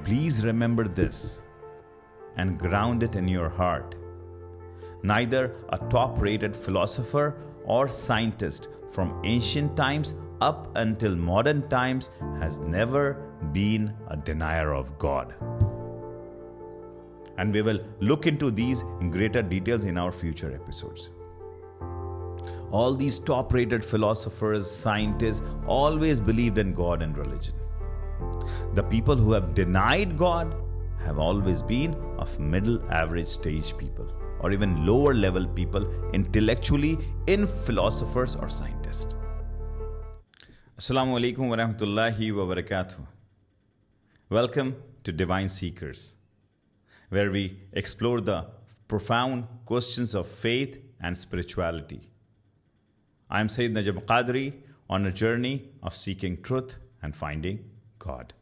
Please remember this and ground it in your heart. Neither a top-rated philosopher or scientist from ancient times up until modern times has never been a denier of God. And we will look into these in greater details in our future episodes. All these top-rated philosophers, scientists always believed in God and religion. The people who have denied God have always been of middle average stage people or even lower level people intellectually in philosophers or scientists. Assalamu alaikum wa rahmatullahi wa barakatuh. Welcome to Divine Seekers, where we explore the profound questions of faith and spirituality. I am Syed Najm Qadri on a journey of seeking truth and finding God.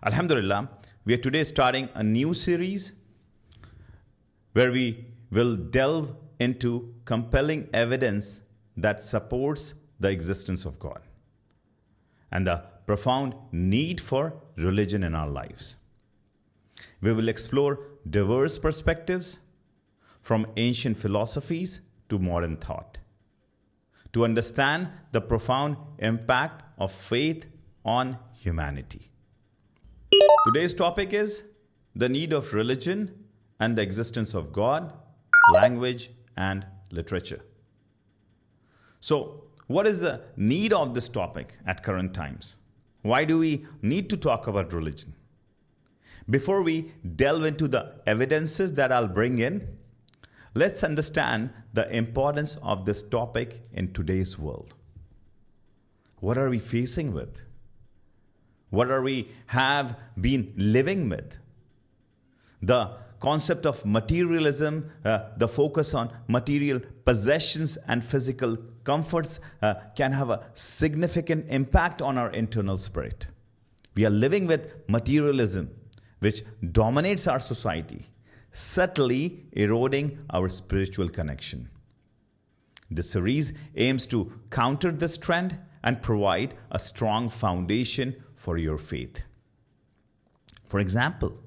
Alhamdulillah, we are today starting a new series where we will delve into compelling evidence that supports the existence of God and the profound need for religion in our lives. We will explore diverse perspectives from ancient philosophies to modern thought to understand the profound impact of faith on humanity. Today's topic is the need of religion and the existence of God, language, and literature. So, what is the need of this topic at current times? Why do we need to talk about religion? Before we delve into the evidences that I'll bring in, let's understand the importance of this topic in today's world. What are we facing with? What are we have been living with? The concept of materialism, the focus on material possessions and physical comforts can have a significant impact on our internal spirit. We are living with materialism, which dominates our society, subtly eroding our spiritual connection. This series aims to counter this trend and provide a strong foundation for your faith. For example,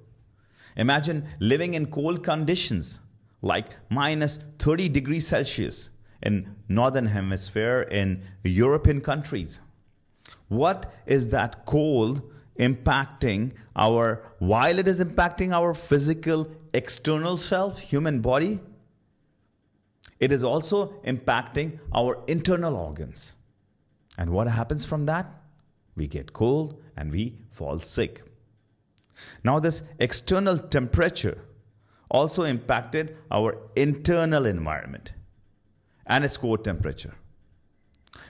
imagine living in cold conditions like minus 30 degrees Celsius in Northern Hemisphere in European countries. What is that cold impacting while it is impacting our physical external self, human body, it is also impacting our internal organs. And what happens from that? We get cold and we fall sick. Now, this external temperature also impacted our internal environment and its core temperature.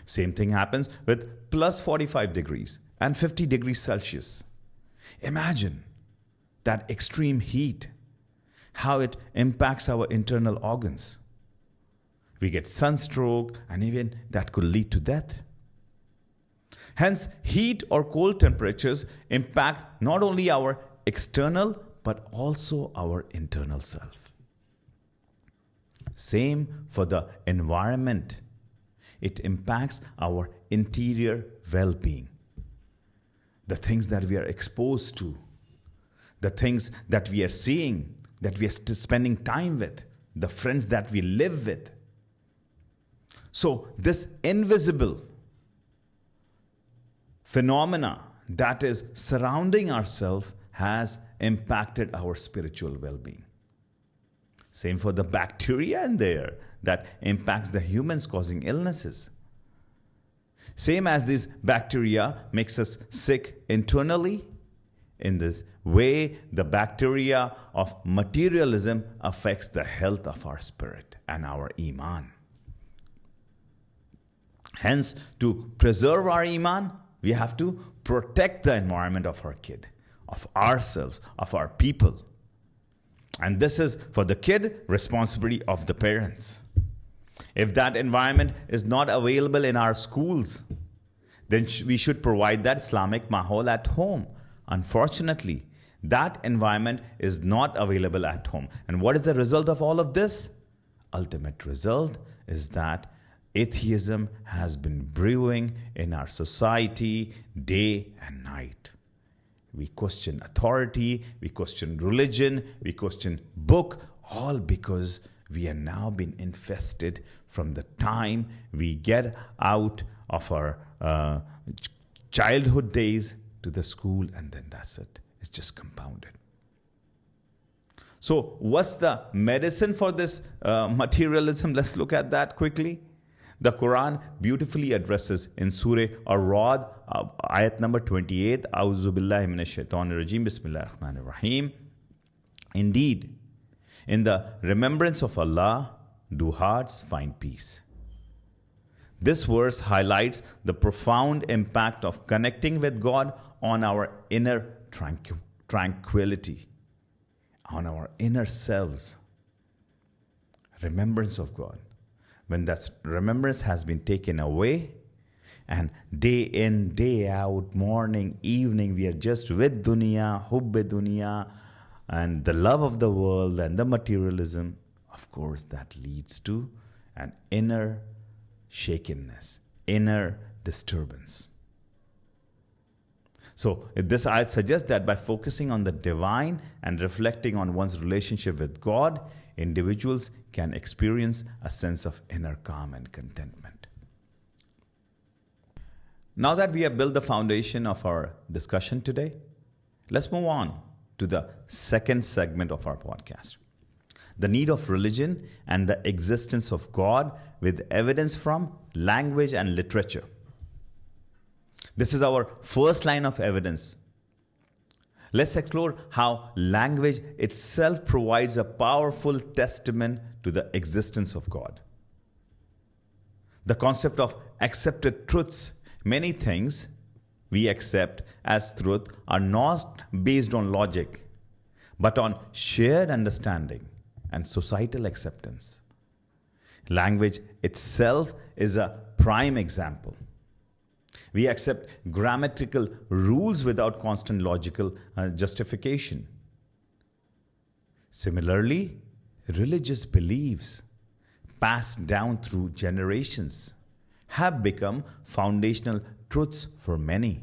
Same thing happens with plus 45 degrees and 50 degrees Celsius. Imagine that extreme heat, how it impacts our internal organs. We get sunstroke, and even that could lead to death. Hence, heat or cold temperatures impact not only our external, but also our internal self. Same for the environment. It impacts our interior well-being. The things that we are exposed to, the things that we are seeing, that we are spending time with, the friends that we live with. So this invisible phenomena that is surrounding ourselves has impacted our spiritual well-being. Same for the bacteria in there that impacts the humans, causing illnesses. Same as this bacteria makes us sick internally, in this way the bacteria of materialism affects the health of our spirit and our iman. Hence, to preserve our iman, we have to protect the environment of our kid, of ourselves, of our people. And this is, for the kid, responsibility of the parents. If that environment is not available in our schools, then we should provide that Islamic mahal at home. Unfortunately, that environment is not available at home. And what is the result of all of this? Ultimate result is that atheism has been brewing in our society day and night. we question authority, we question religion, we question book, all because we have now been infested from the time we get out of our childhood days to the school, and then that's it. It's just compounded. So what's the medicine for this materialism? Let's look at that quickly. The Quran beautifully addresses in Surah Ar-Ra'd, ayat number 28, A'udhu billahi minash shaitanir rajim, Bismillahir Rahmanir Rahim. Indeed, in the remembrance of Allah, do hearts find peace. This verse highlights the profound impact of connecting with God on our inner tranquility, on our inner selves. Remembrance of God. When that remembrance has been taken away, and day in, day out, morning, evening, we are just with dunya, hubbe dunya, and the love of the world and the materialism, of course, that leads to an inner shakenness, inner disturbance. So this ayat suggests that by focusing on the divine and reflecting on one's relationship with God, individuals can experience a sense of inner calm and contentment. Now that we have built the foundation of our discussion today, let's move on to the second segment of our podcast. The need of religion and the existence of God with evidence from language and literature. This is our first line of evidence. Let's explore how language itself provides a powerful testament to the existence of God. The concept of accepted truths. Many things we accept as truth are not based on logic, but on shared understanding and societal acceptance. Language itself is a prime example. We accept grammatical rules without constant logical justification. Similarly, religious beliefs passed down through generations have become foundational truths for many.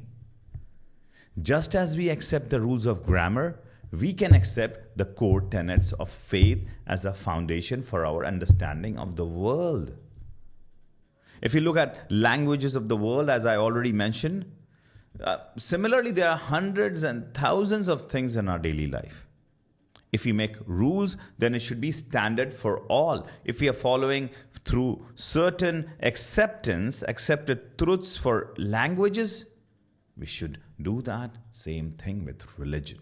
Just as we accept the rules of grammar, we can accept the core tenets of faith as a foundation for our understanding of the world. If you look at languages of the world, as I already mentioned, similarly, there are hundreds and thousands of things in our daily life. If we make rules, then it should be standard for all. If we are following through certain accepted truths for languages, we should do that same thing with religion.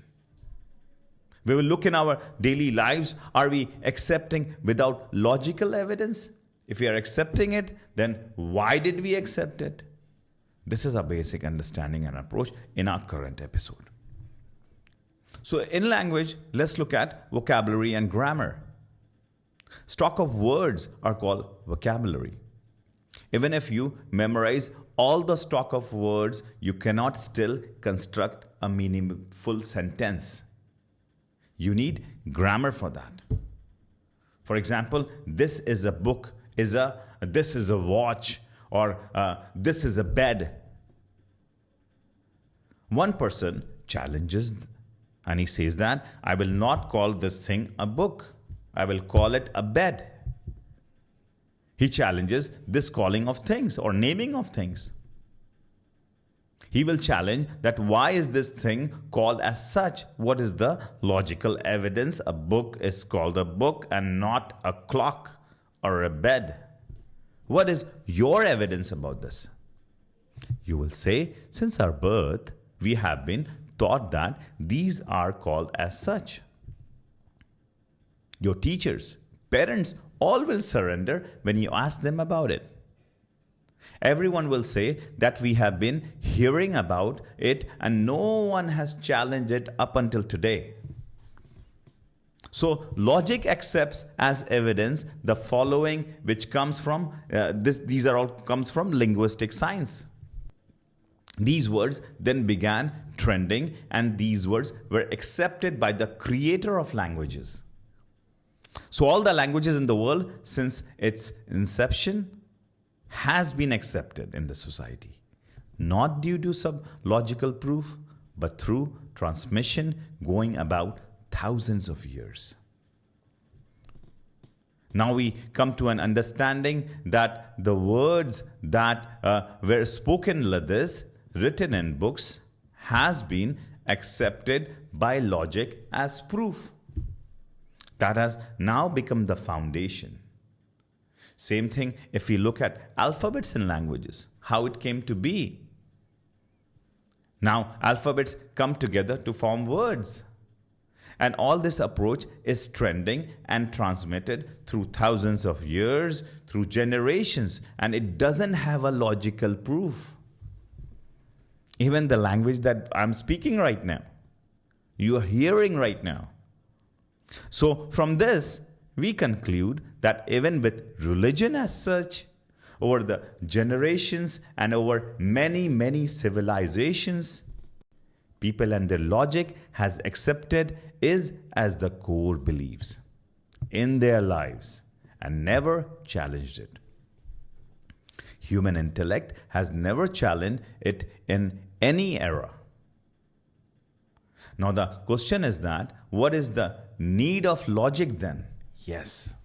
We will look in our daily lives, are we accepting without logical evidence? If we are accepting it, then why did we accept it? This is a basic understanding and approach in our current episode. So in language, let's look at vocabulary and grammar. Stock of words are called vocabulary. Even if you memorize all the stock of words, you cannot still construct a meaningful sentence. You need grammar for that. For example, this is a book, this is a watch, or this is a bed. One person challenges and he says that I will not call this thing a book. I will call it a bed. He challenges this calling of things or naming of things. He will challenge that why is this thing called as such? What is the logical evidence? A book is called a book and not a clock or a bed. What is your evidence about this? You will say, since our birth, we have been taught that these are called as such. Your teachers, parents, all will surrender when you ask them about it. Everyone will say that we have been hearing about it and no one has challenged it up until today. So logic accepts as evidence the following, which comes from comes from linguistic science. These words then began trending, and these words were accepted by the creator of languages. So all the languages in the world since its inception has been accepted in the society, not due to some logical proof, but through transmission going about thousands of years. Now we come to an understanding that the words that were spoken like this, written in books, has been accepted by logic as proof. That has now become the foundation. Same thing if we look at alphabets in languages, how it came to be. Now alphabets come together to form words. And all this approach is trending and transmitted through thousands of years, through generations, and it doesn't have a logical proof. Even the language that I'm speaking right now, you are hearing right now. So from this, we conclude that even with religion as such, over the generations and over many, many civilizations, people and their logic has accepted is as the core beliefs in their lives and never challenged it. Human intellect has never challenged it in any era. Now the question is that, what is the need of logic then? Yes.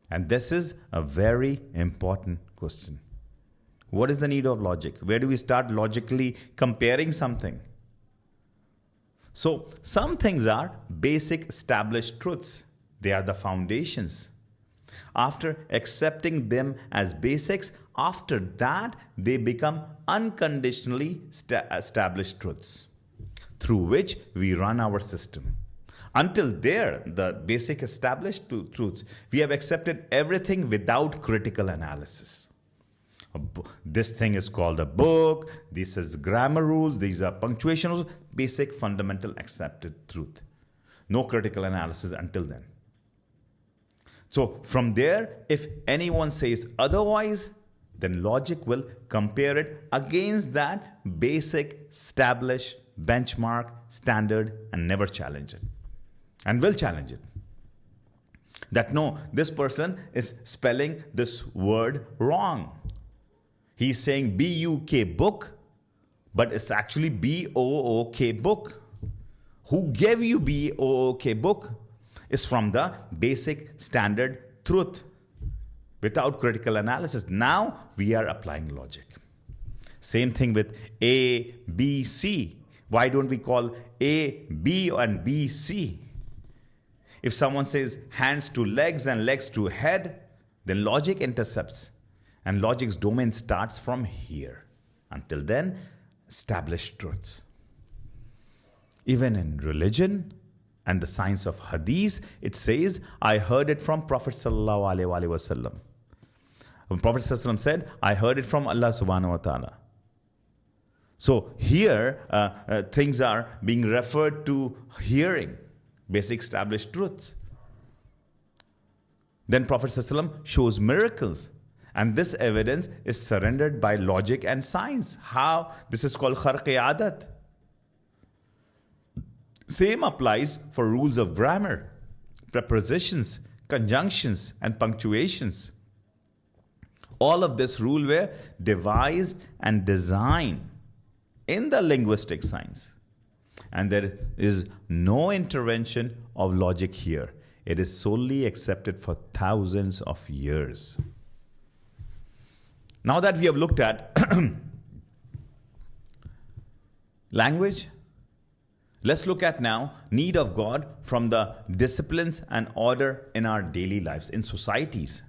And this is a very important question. What is the need of logic? Where do we start logically comparing something? So some things are basic established truths. They are the foundations. After accepting them as basics, after that they become unconditionally established truths through which we run our system. Until there, the basic established truths, we have accepted everything without critical analysis. This thing is called a book, this is grammar rules, these are punctuation rules, basic fundamental accepted truth. No critical analysis until then. So from there, if anyone says otherwise, then logic will compare it against that basic established benchmark standard and never challenge it. And will challenge it. That no, this person is spelling this word wrong. He's saying B-U-K book, but it's actually B-O-O-K book. Who gave you B-O-O-K book? Is from the basic standard truth without critical analysis. Now we are applying logic. Same thing with A, B, C. Why don't we call A, B and B, C? If someone says hands to legs and legs to head, then logic intercepts. And logic's domain starts from here. Until then, established truths. Even in religion and the science of hadith, it says, I heard it from Prophet sallallahu alaihi wasallam. Prophet sallallahu alaihi wasallam said, I heard it from Allah subhanahu wa ta'ala. So here, things are being referred to hearing, basic established truths. Then Prophet sallallahu alaihi wasallam shows miracles. And this evidence is surrendered by logic and science. How? This is called kharq-e adat. Same applies for rules of grammar, prepositions, conjunctions, and punctuations. All of this rule were devised and designed in the linguistic science. And there is no intervention of logic here. It is solely accepted for thousands of years. Now that we have looked at language, let's look at now need of God from the disciplines and order in our daily lives, in societies.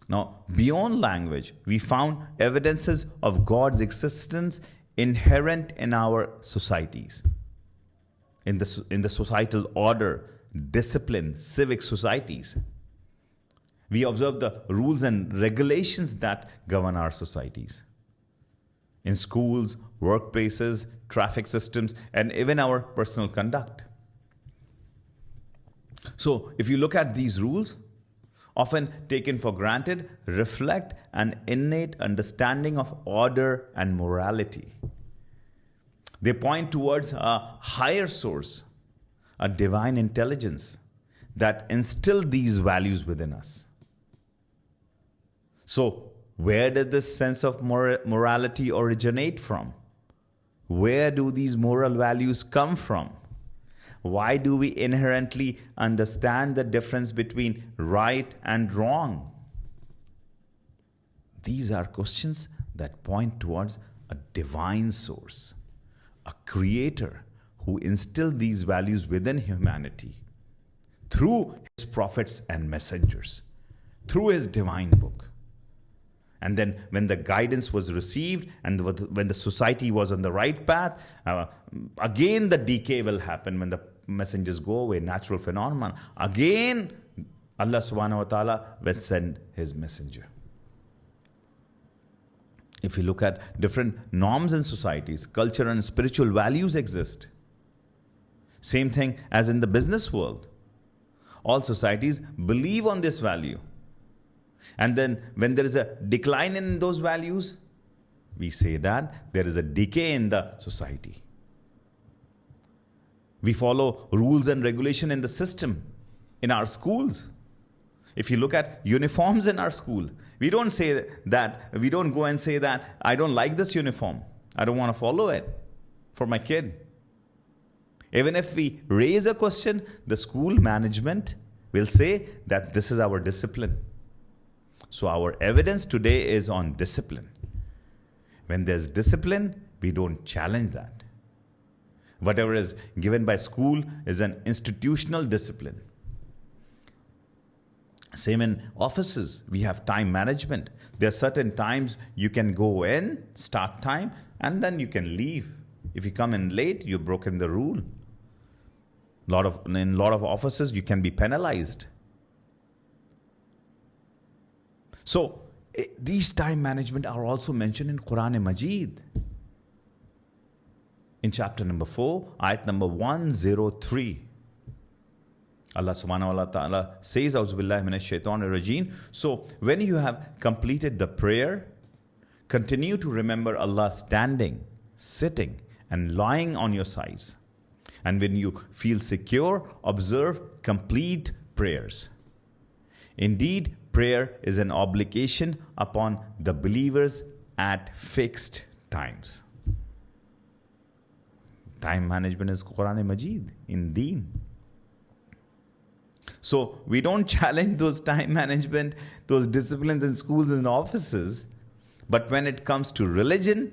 Now, beyond language, we found evidences of God's existence inherent in our societies, in the societal order, discipline, civic societies. We observe the rules and regulations that govern our societies. In schools, workplaces, traffic systems, and even our personal conduct. So, if you look at these rules, often taken for granted, reflect an innate understanding of order and morality. They point towards a higher source, a divine intelligence that instilled these values within us. So, where did this sense of morality originate from? Where do these moral values come from? Why do we inherently understand the difference between right and wrong? These are questions that point towards a divine source, a creator who instilled these values within humanity through his prophets and messengers, through his divine book. And then when the guidance was received and when the society was on the right path, again the decay will happen when the messengers go away, natural phenomenon. Again, Allah subhanahu wa ta'ala will send his messenger. If you look at different norms in societies, culture and spiritual values exist. Same thing as in the business world. All societies believe on this value. And then when there is a decline in those values, we say that there is a decay in the society. We follow rules and regulation in the system, in our schools. If you look at uniforms in our school, we don't go and say that, I don't like this uniform. I don't want to follow it for my kid. Even if we raise a question, the school management will say that this is our discipline. So our evidence today is on discipline. When there's discipline, we don't challenge that. Whatever is given by school is an institutional discipline. Same in offices. We have time management. There are certain times you can go in, start time, and then you can leave. If you come in late, you've broken the rule. In a lot of offices, you can be penalized. So, these time management are also mentioned in Quran Majid. In chapter number 4, ayat number 103. Allah subhanahu wa ta'ala says, Auzubillahi minash shaitanir rajeem. So, when you have completed the prayer, continue to remember Allah standing, sitting, and lying on your sides. And when you feel secure, observe complete prayers. Indeed, prayer is an obligation upon the believers at fixed times. Time management is Quran Majid in Deen. So we don't challenge those time management, those disciplines in schools and offices. But when it comes to religion,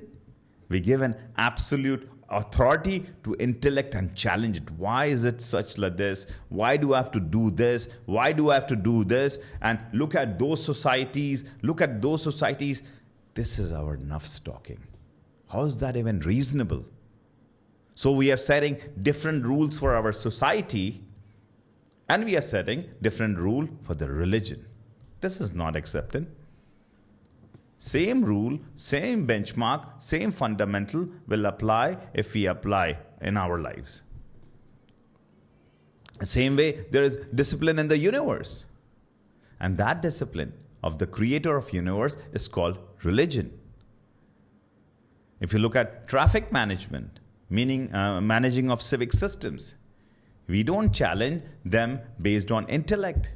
we give an absolute authority to intellect and challenge it. Why is it such like this? Why do I have to do this? Why do I have to do this? And look at those societies. This is our nafs talking. How is that even reasonable? So we are setting different rules for our society, and we are setting different rule for the religion. This is not accepted. Same rule, same benchmark, same fundamental will apply if we apply in our lives. The same way, there is discipline in the universe. And that discipline of the creator of universe is called religion. If you look at traffic management, meaning managing of civic systems, we don't challenge them based on intellect.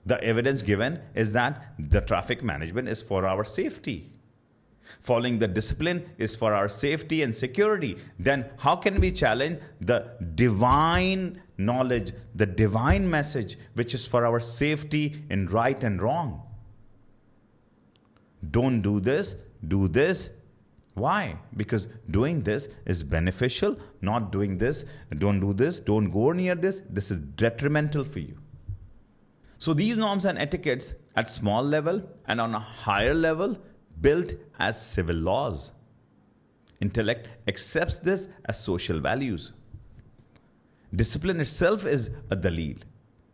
The evidence given is that the traffic management is for our safety. Following the discipline is for our safety and security. Then how can we challenge the divine knowledge, the divine message, which is for our safety in right and wrong? Don't do this, do this. Why? Because doing this is beneficial. Not doing this, don't do this, don't go near this. This is detrimental for you. So these norms and etiquettes at small level and on a higher level built as civil laws. Intellect accepts this as social values. Discipline itself is a dalil.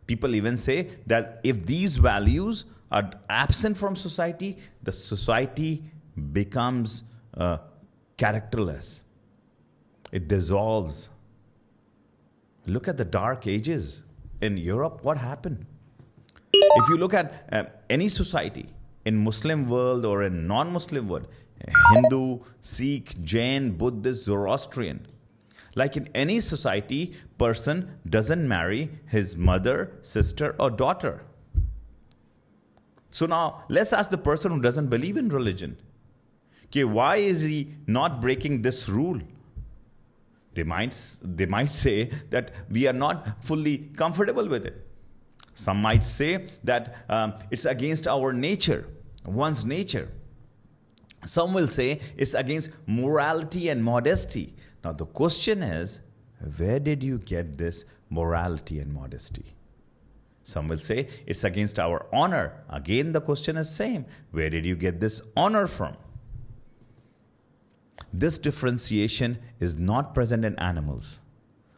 People even say that if these values are absent from society, the society becomes characterless. It dissolves. Look at the Dark Ages in Europe. What happened? If you look at any society in Muslim world or in non-Muslim world, Hindu, Sikh, Jain, Buddhist, Zoroastrian, like in any society, person doesn't marry his mother, sister, or daughter. So now let's ask the person who doesn't believe in religion, okay, why is he not breaking this rule? They might say that we are not fully comfortable with it. Some might say that it's against our nature, one's nature. Some will say it's against morality and modesty. Now the question is, where did you get this morality and modesty? Some will say it's against our honor. Again, the question is same. Where did you get this honor from? This differentiation is not present in animals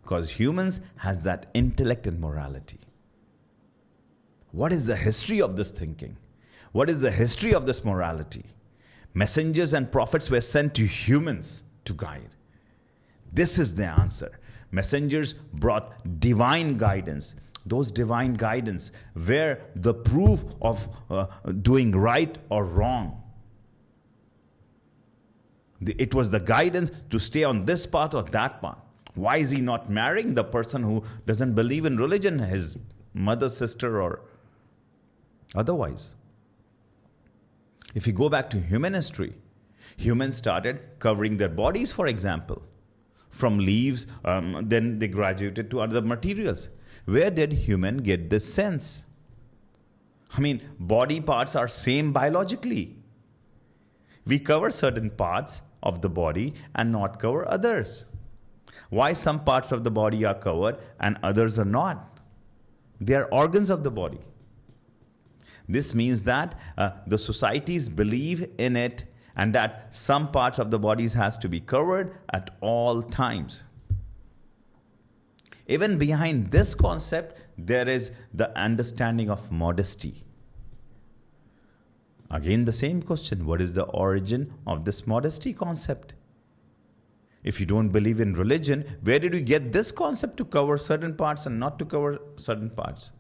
because humans has that intellect and morality. What is the history of this thinking? What is the history of this morality? Messengers and prophets were sent to humans to guide. This is the answer. Messengers brought divine guidance. Those divine guidance were the proof of doing right or wrong. It was the guidance to stay on this path or that path. Why is he not marrying the person who doesn't believe in religion, his mother, sister, or otherwise? If you go back to human history, humans started covering their bodies, for example, from leaves, then they graduated to other materials. Where did human get this sense? I mean, body parts are same biologically. We cover certain parts of the body and not cover others. Why some parts of the body are covered and others are not? They are organs of the body. This means that the societies believe in it and that some parts of the bodies has to be covered at all times. Even behind this concept, there is the understanding of modesty. Again, the same question, what is the origin of this modesty concept? If you don't believe in religion, where did you get this concept to cover certain parts and not to cover certain parts?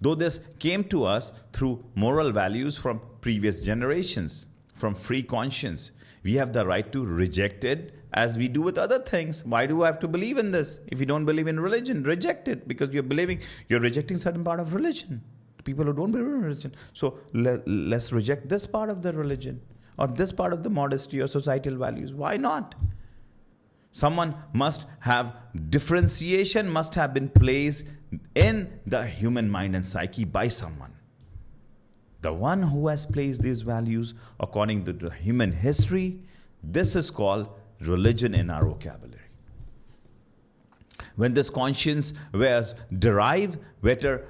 Though this came to us through moral values from previous generations, from free conscience, we have the right to reject it as we do with other things. Why do I have to believe in this? If you don't believe in religion, reject it because you're rejecting certain part of religion. People who don't believe in religion. So let's reject this part of the religion or this part of the modesty or societal values. Why not? Someone must have differentiation, must have been placed in the human mind and psyche by someone. The one who has placed these values according to the human history, this is called religion in our vocabulary. When this conscience was derived, whether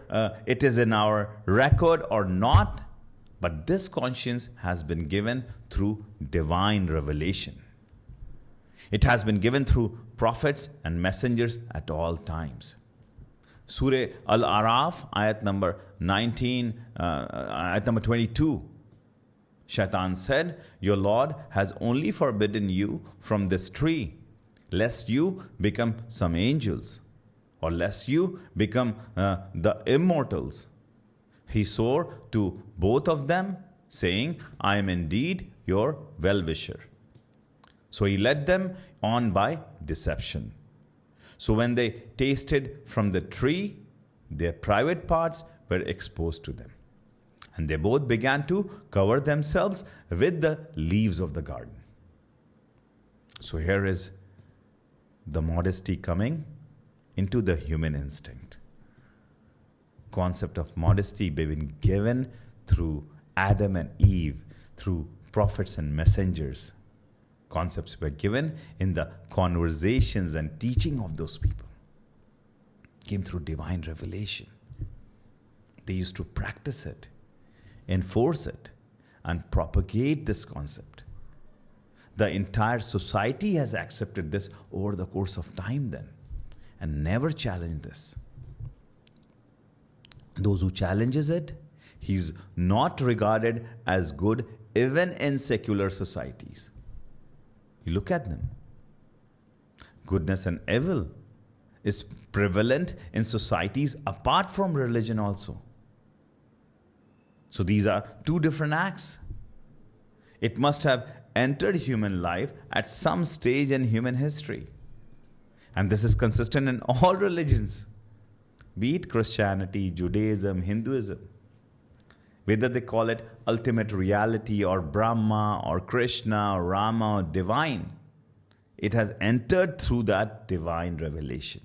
it is in our record or not, but this conscience has been given through divine revelation. It has been given through prophets and messengers at all times. Surah Al-Araf, ayat number 19, ayat number 22. Shaitan said, your Lord has only forbidden you from this tree, lest you become some angels, or lest you become the immortals. He swore to both of them, saying, I am indeed your well-wisher. So he led them on by deception. So when they tasted from the tree, their private parts were exposed to them. And they both began to cover themselves with the leaves of the garden. So here is the modesty coming into the human instinct. Concept of modesty being given through Adam and Eve, through prophets and messengers. Concepts were given in the conversations and teaching of those people. Came through divine revelation. They used to practice it, enforce it, and propagate this concept. The entire society has accepted this over the course of time then and never challenged this. Those who challenges it, he's not regarded as good even in secular societies. You look at them. Goodness and evil is prevalent in societies apart from religion also. So these are two different acts. It must have entered human life at some stage in human history. And this is consistent in all religions, be it Christianity, Judaism, Hinduism. whether they call it ultimate reality or Brahma or Krishna or Rama or divine. It has entered through that divine revelation.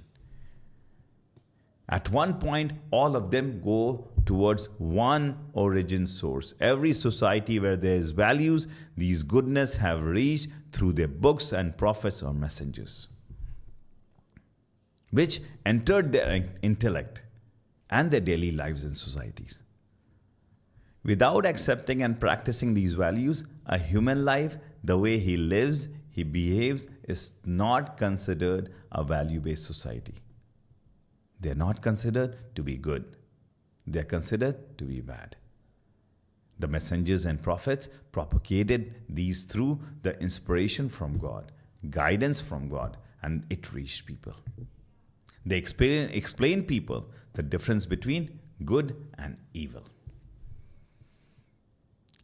At one point, all of them go towards one origin source. Every society where there is values, these goodness have reached through their books and prophets or messengers, which entered their intellect and their daily lives and societies. Without accepting and practicing these values, a human life, the way he lives, he behaves, is not considered a value-based society. They are not considered to be good. They are considered to be bad. The messengers and prophets propagated these through the inspiration from God, guidance from God, and it reached people. They explain people the difference between good and evil.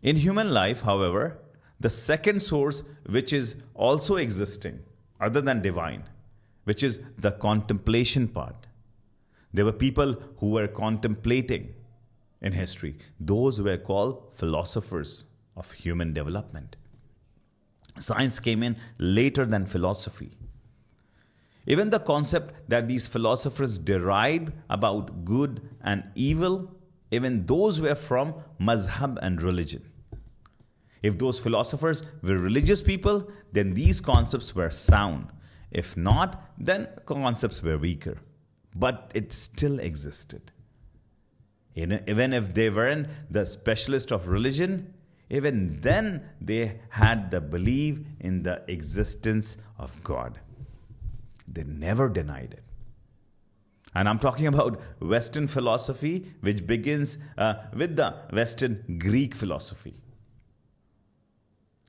In human life, however, the second source which is also existing, other than divine, which is the contemplation part. There were people who were contemplating in history. Those were called philosophers of human development. Science came in later than philosophy. Even the concept that these philosophers derived about good and evil, even those were from mazhab and religion. If those philosophers were religious people, then these concepts were sound. If not, then concepts were weaker. But it still existed. Even if they weren't the specialist of religion, even then they had the belief in the existence of God. They never denied it. And I'm talking about Western philosophy, which begins with the Western Greek philosophy.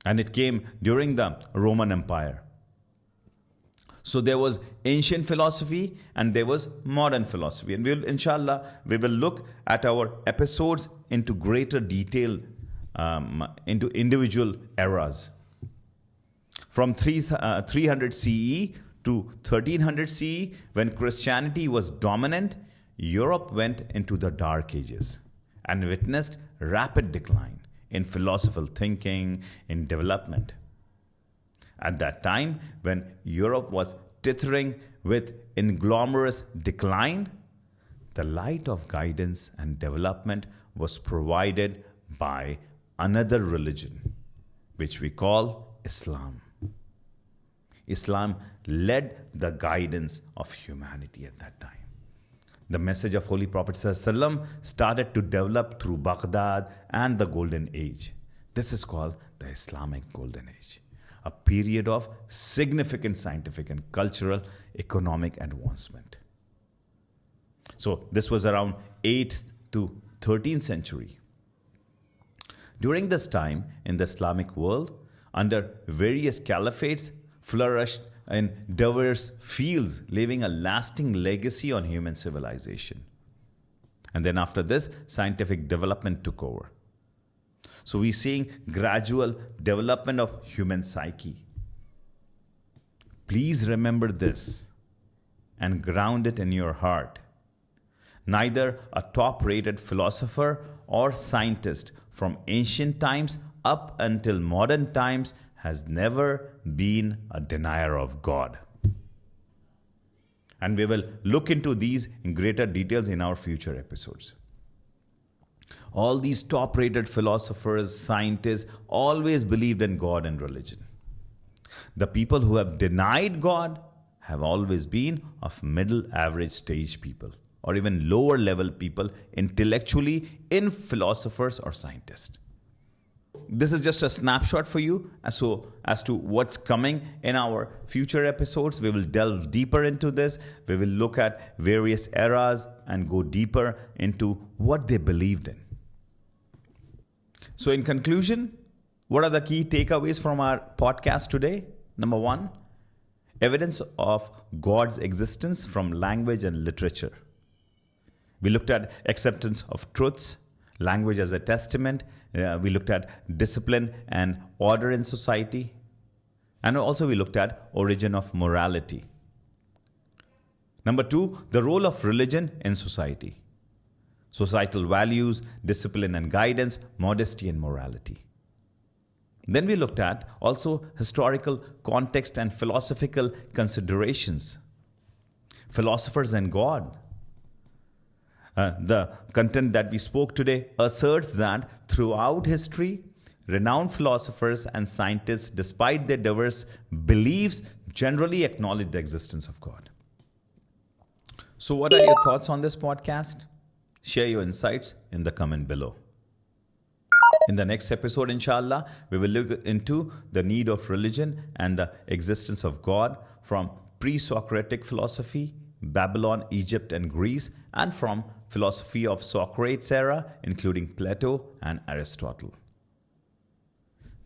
And it came during the Roman Empire. So there was ancient philosophy and there was modern philosophy. And we will look at our episodes into greater detail, into individual eras. From 300 CE to 1300 CE, when Christianity was dominant, Europe went into the Dark Ages and witnessed rapid decline in philosophical thinking, in development. At that time, when Europe was tithering with inglomerous decline, the light of guidance and development was provided by another religion, which we call Islam. Islam led the guidance of humanity at that time. The message of Holy Prophet ﷺ started to develop through Baghdad and the Golden Age. This is called the Islamic Golden Age, a period of significant scientific and cultural economic advancement. So this was around 8th to 13th century. During this time in the Islamic world, under various caliphates, flourished in diverse fields, leaving a lasting legacy on human civilization. And then after this, scientific development took over. So we're seeing gradual development of human psyche. Please remember this and ground it in your heart. Neither a top-rated philosopher or scientist from ancient times up until modern times has never been a denier of God. And we will look into these in greater details in our future episodes. All these top-rated philosophers, scientists, always believed in God and religion. The people who have denied God have always been of middle average stage people, or even lower level people intellectually in philosophers or scientists. This is just a snapshot for you as to what's coming in our future episodes. We will delve deeper into this. We will look at various eras and go deeper into what they believed in. So in conclusion, what are the key takeaways from our podcast today? Number one, evidence of God's existence from language and literature. We looked at acceptance of truths, language as a testament. We looked at discipline and order in society. And also we looked at origin of morality. Number two, the role of religion in society. societal values, discipline and guidance, modesty and morality. Then we looked at also historical context and philosophical considerations, philosophers and God. The content that we spoke today asserts that throughout history, renowned philosophers and scientists, despite their diverse beliefs, generally acknowledge the existence of God. So what are your thoughts on this podcast? Share your insights in the comment below. In the next episode, inshallah, we will look into the need of religion and the existence of God from Pre-Socratic philosophy, Babylon, Egypt, and Greece, and from philosophy of Socrates' era, including Plato and Aristotle.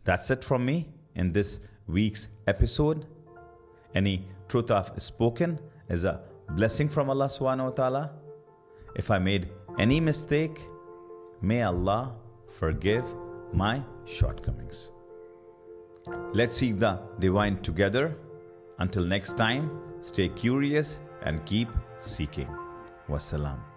That's it from me in this week's episode. Any truth I've spoken is a blessing from Allah subhanahu wa ta'ala. If I made any mistake, may Allah forgive my shortcomings. Let's seek the divine together. Until next time, stay curious and keep seeking. Wassalam.